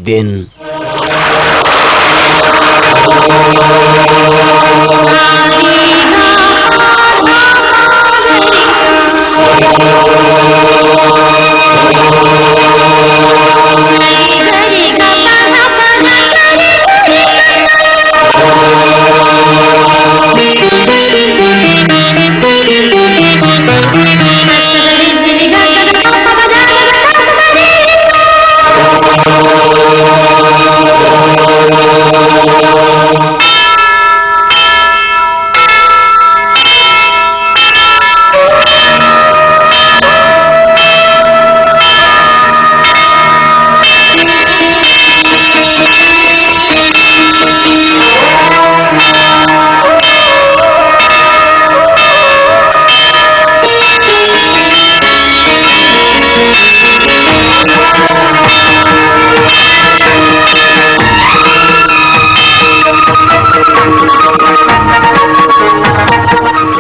दिन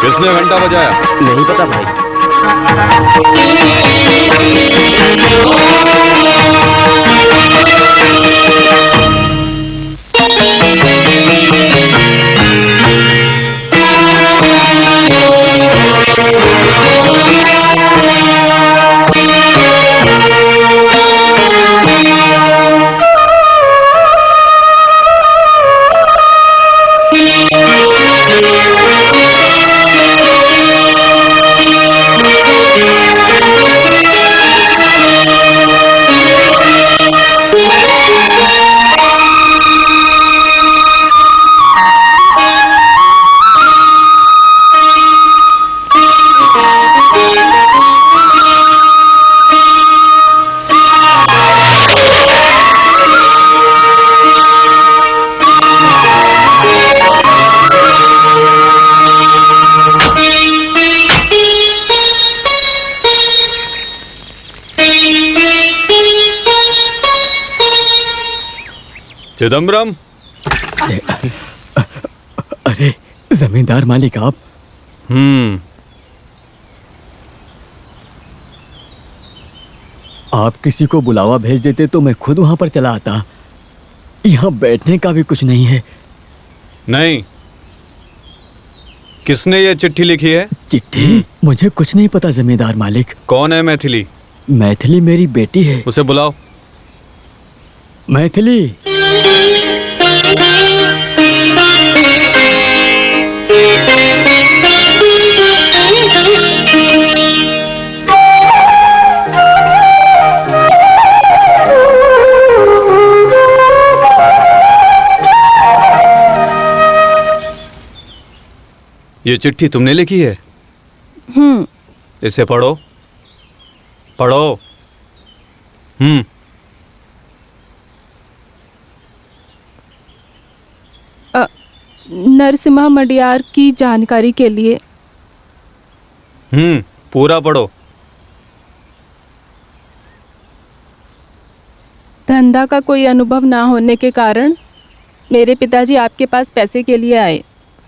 किसने घंटा बजाया? नहीं पता भाई। चिदम्बरम। अरे जमींदार मालिक आप। आप किसी को बुलावा भेज देते तो मैं खुद वहां पर चला आता। यहाँ बैठने का भी कुछ नहीं है। नहीं। किसने ये चिट्ठी लिखी है? चिट्ठी? मुझे कुछ नहीं पता जमींदार मालिक। कौन है मैथिली? मैथिली मेरी बेटी है। उसे बुलाओ। मैथिली। ये चिट्ठी तुमने लिखी है? इसे पढ़ो। पढ़ो। नरसिम्हा मडियार की जानकारी के लिए। पूरा पढ़ो। धंधा का कोई अनुभव ना होने के कारण मेरे पिताजी आपके पास पैसे के लिए आए।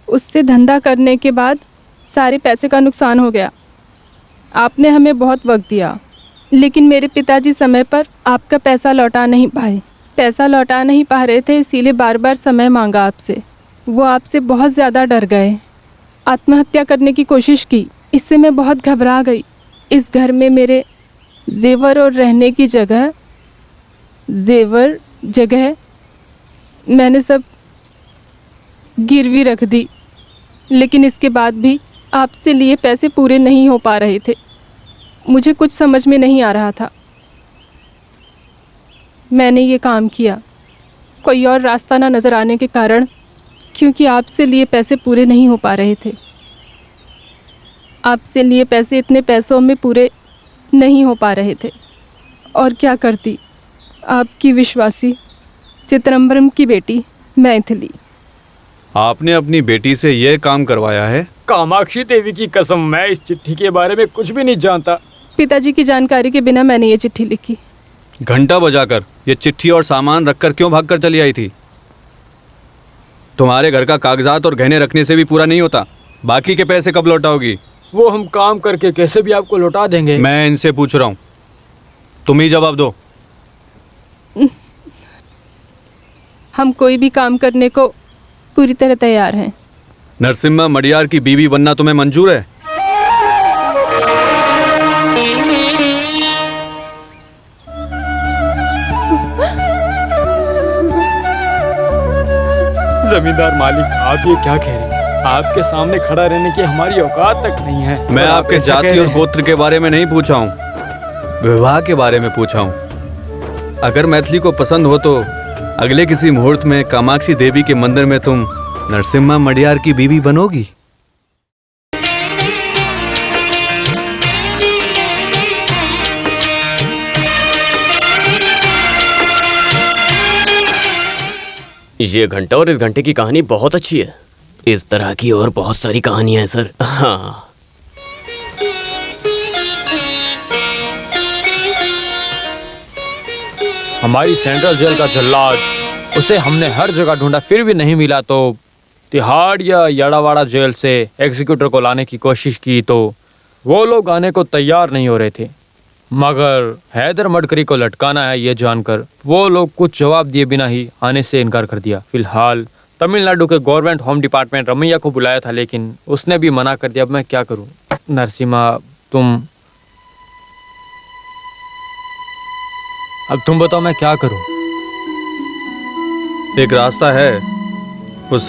उससे धंधा करने के बाद सारे पैसे का नुकसान हो गया। आपने हमें बहुत वक्त दिया, लेकिन मेरे पिताजी समय पर आपका पैसा लौटा नहीं पाए। पैसा लौटा नहीं पा रहे थे, इसीलिए बार बार समय मांगा आपसे। वो आपसे बहुत ज़्यादा डर गए, आत्महत्या करने की कोशिश की। इससे मैं बहुत घबरा गई। इस घर में मेरे जेवर और रहने की जगह मैंने सब गिरवी रख दी, लेकिन इसके बाद भी आपसे लिए पैसे पूरे नहीं हो पा रहे थे। मुझे कुछ समझ में नहीं आ रहा था। मैंने ये काम किया। कोई और रास्ता ना नज़र आने के कारण, क्योंकि आपसे लिए पैसे पूरे नहीं हो पा रहे थे। आपसे लिए पैसे इतने पैसों में पूरे नहीं हो पा रहे थे। और क्या करती, आपकी विश्वासी चिदम्बरम की बेटी मैथिली। आपने अपनी बेटी से यह काम करवाया है? कामाक्षी देवी की कसम, मैं इस चिट्ठी के बारे में कुछ भी नहीं जानता। पिताजी की जानकारी के बिना मैंने ये चिट्ठी लिखी। घंटा बजाकर ये चिट्ठी और सामान रखकर क्यों भागकर चली आई थी? तुम्हारे घर का कागजात और गहने रखने से भी पूरा नहीं होता। बाकी के पैसे कब लौटाओगी? वो हम काम करके कैसे भी आपको लौटा देंगे। मैं इनसे पूछ रहा हूँ, तुम ही जवाब दो। हम कोई भी काम करने को पूरी तरह तैयार हैं। नरसिम्हा मडियार की बीवी बनना तुम्हें मंजूर है? जमींदार मालिक, आप ये क्या कह रहे हैं? आपके सामने खड़ा रहने की हमारी औकात तक नहीं है। मैं और आप आपके ऐसा कह जाति रहे और हैं। गोत्र के बारे में नहीं पूछा हूँ, विवाह के बारे में पूछा हूँ। अगर मैथिली को पसंद हो तो अगले किसी मुहूर्त में कामाक्षी देवी के मंदिर में तुम नरसिम्हा मडियार की बीवी बनोगी। ये घंटा और इस घंटे की कहानी बहुत अच्छी है। इस तरह की और बहुत सारी कहानियां हैं सर। हाँ, हमारी सेंट्रल जेल का जल्लाद, उसे हमने हर जगह ढूंढा फिर भी नहीं मिला, तो तिहाड़ या याड़ावाड़ा जेल से एग्जीक्यूटर को लाने की कोशिश की तो वो लोग आने को तैयार नहीं हो रहे थे। मगर हैदर मडकरी को लटकाना है ये जानकर वो लोग कुछ जवाब दिए बिना ही आने से इनकार कर दिया। फिलहाल तमिलनाडु के गवर्नमेंट होम डिपार्टमेंट रमैया को बुलाया था, लेकिन उसने भी मना कर दिया। अब मैं क्या करूं? नरसिम्हा, तुम बताओ मैं क्या करूं? एक रास्ता है उस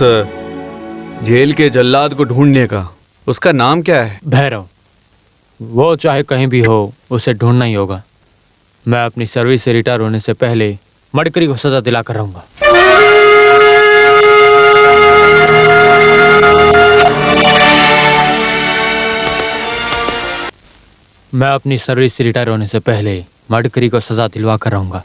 जेल के जल्लाद को ढूंढने का। उसका नाम क्या है? भैरव। वो चाहे कहीं भी हो, उसे ढूंढना ही होगा। मैं अपनी सर्विस से रिटायर होने से पहले मडकरी को सजा दिला कर रहूंगा। मैं अपनी सर्विस से रिटायर होने से पहले मडकरी को सजा दिलवा कर रहूंगा।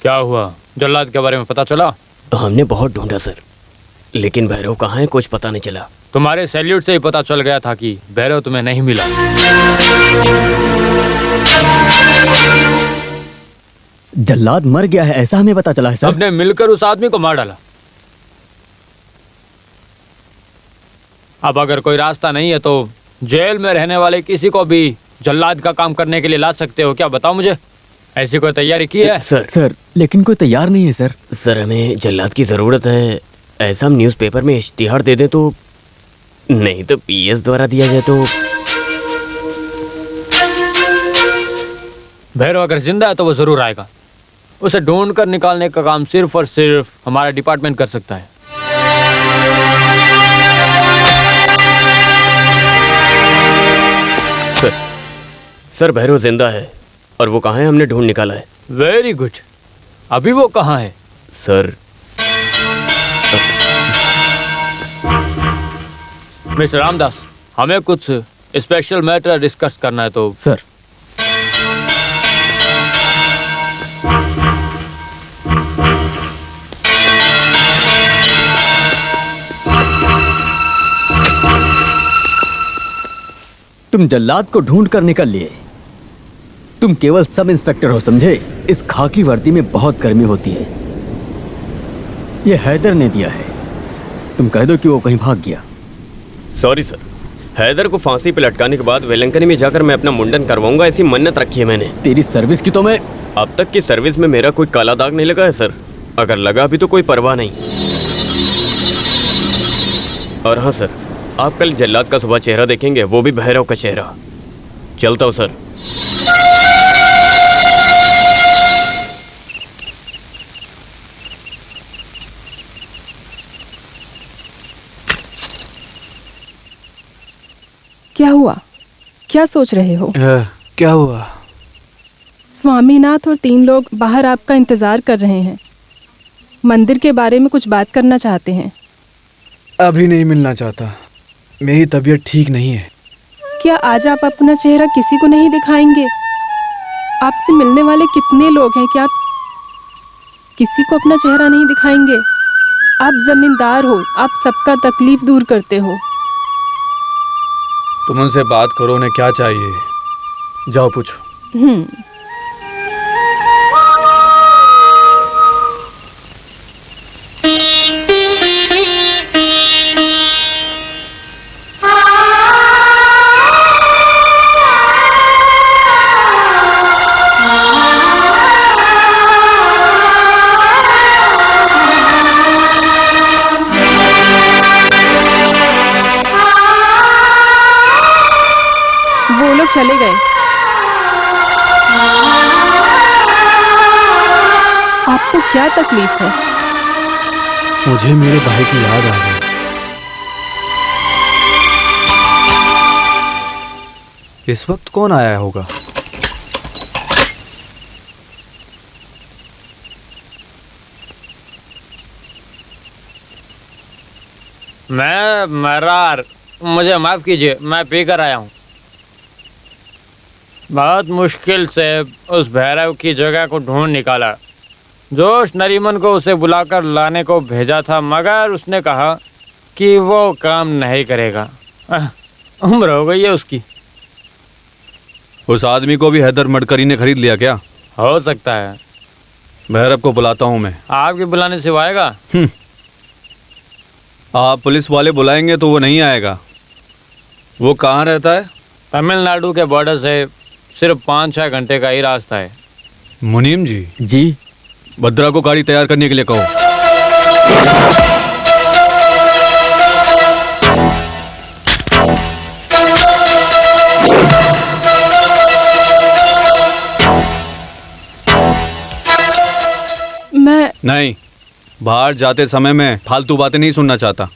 क्या हुआ? जल्लाद के बारे में पता चला? हमने बहुत ढूंढा सर, लेकिन भैरव कहाँ है कुछ पता नहीं चला। तुम्हारे सैल्यूट से ही पता चल गया था कि भैरव तुम्हें नहीं मिला। जल्लाद मर गया है ऐसा हमें पता चला है सर। सबने मिलकर उस आदमी को मार डाला। अब अगर कोई रास्ता नहीं है तो जेल में रहने वाले किसी को भी जल्लाद का काम करने के लिए ला सकते हो क्या? बताओ मुझे, ऐसी कोई तैयारी की है? सर लेकिन कोई तैयार नहीं है सर। सर हमें जल्लाद की जरूरत है। ऐसा हम न्यूज़पेपर में इश्तिहार दे दें तो, नहीं तो पीएस द्वारा दिया जाए तो। भैरव अगर जिंदा है तो वो जरूर आएगा। उसे ढूंढ कर निकालने का काम सिर्फ और सिर्फ हमारा डिपार्टमेंट कर सकता है। सर भैरव जिंदा है और वो कहाँ है? हमने ढूंढ निकाला है। Very good. अभी वो कहाँ है? सर मिस्टर रामदास, हमें कुछ स्पेशल मैटर डिस्कस करना है तो। सर तुम जल्लाद को ढूंढ कर निकल लिए। तुम केवल सब इंस्पेक्टर हो समझे। इस खाकी वर्दी में बहुत गर्मी होती है। ये हैदर ने दिया है। तुम कह दो कि वो कहीं भाग गया। सॉरी सर, हैदर को फांसी पे लटकाने के बाद वेलंकनी में जाकर मैं अपना मुंडन करवाऊंगा, ऐसी मन्नत रखी है मैंने। तेरी सर्विस की तो मैं। अब तक की सर्विस में मेरा कोई काला दाग नहीं लगा है सर। अगर लगा भी तो कोई परवाह नहीं। और हाँ सर, आप कल जल्लाद का सुबह चेहरा देखेंगे, वो भी भैरव का चेहरा। चलता हूँ सर। क्या हुआ? क्या सोच रहे हो? क्या हुआ? स्वामीनाथ और 3 लोग बाहर आपका इंतजार कर रहे हैं। मंदिर के बारे में कुछ बात करना चाहते हैं। अभी नहीं मिलना चाहता, मेरी तबीयत ठीक नहीं है। क्या आज आप अपना चेहरा किसी को नहीं दिखाएंगे? आपसे मिलने वाले कितने लोग हैं, क्या आप किसी को अपना चेहरा नहीं दिखाएंगे? आप जमींदार हो, आप सबका तकलीफ दूर करते हो। तुम उनसे बात करो, उन्हें क्या चाहिए? जाओ पूछो। चले गए। आपको क्या तकलीफ है? मुझे मेरे भाई की याद आ गई। इस वक्त कौन आया होगा? मैं मरार, मुझे माफ़ कीजिए, मैं पी कर आया हूँ। बहुत मुश्किल से उस भैरव की जगह को ढूंढ निकाला। जोश नरीमन को उसे बुलाकर लाने को भेजा था, मगर उसने कहा कि वो काम नहीं करेगा। उम्र हो गई है उसकी। उस आदमी को भी हैदर मडकरी ने खरीद लिया क्या? हो सकता है। भैरव को बुलाता हूँ मैं। आपके बुलाने से वो आएगा? आप पुलिस वाले बुलाएंगे तो वो नहीं आएगा। वो कहाँ रहता है? तमिलनाडु के बॉर्डर से सिर्फ 5-6 घंटे का ही रास्ता है। मुनीम जी, जी भद्रा को गाड़ी तैयार करने के लिए कहो। मैं नहीं, बाहर जाते समय मैं फालतू बातें नहीं सुनना चाहता।